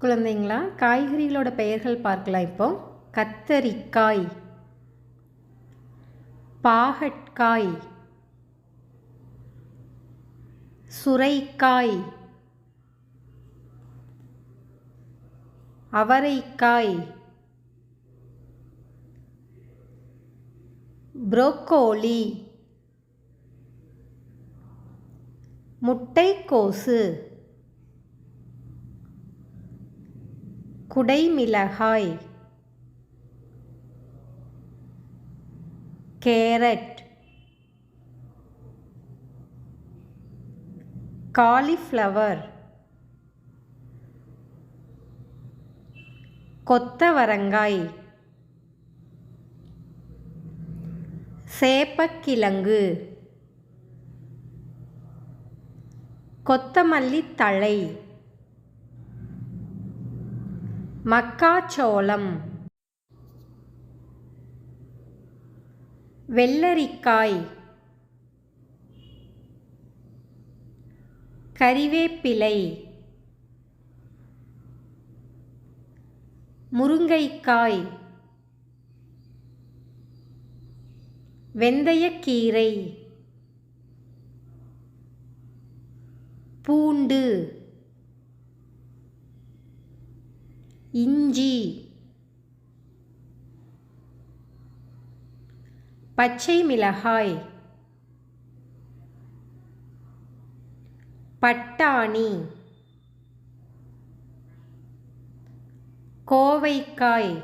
குழந்தைங்களா, காய்கறிகளோட பெயர்கள் பார்க்கலாம். இப்போ கத்தரிக்காய், பாகற்காய், சுரைக்காய், அவரைக்காய், புரோக்கோலி, முட்டைக்கோசு, குடைமிளகாய், கேரட், காலிஃப்ளவர், கொத்தவரங்காய், சேப்பக்கிழங்கு, கொத்தமல்லி தழை, மக்காச்சோளம், வெள்ளரிக்காய், கறிவேப்பிலை, முருங்கைக்காய், வெந்தயக்கீரை, பூண்டு, இஞ்சி, பச்சை மிளகாய், பட்டாணி, கோவைக்காய்,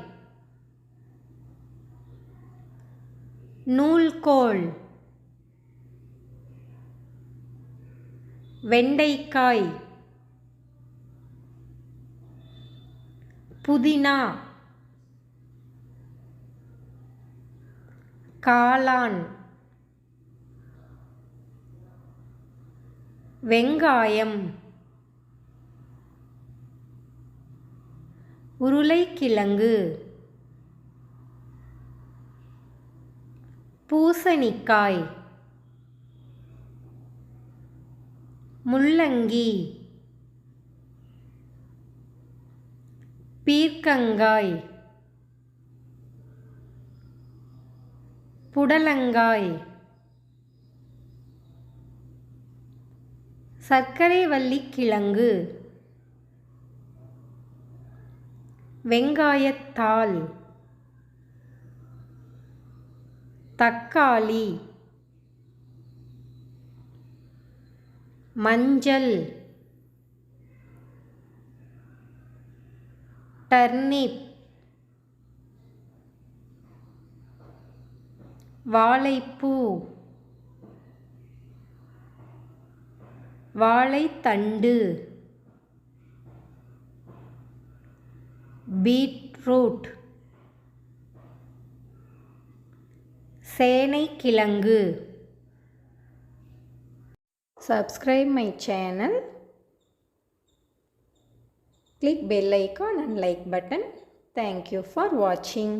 நூல்கோல், வெண்டைக்காய், புதினா, காளான், வெங்காயம், உருளைக்கிழங்கு, பூசணிக்காய், முள்ளங்கி, பீர்க்கங்காய், புடலங்காய், சர்க்கரைவள்ளிக்கிழங்கு, வெங்காயத்தாள், தக்காளி, மஞ்சள், டர்னிப், வாழைப்பூ, வாழைத்தண்டு, beetroot, சேனைக்கிழங்கு. Subscribe my channel, click bell icon and like button. Thank you for watching.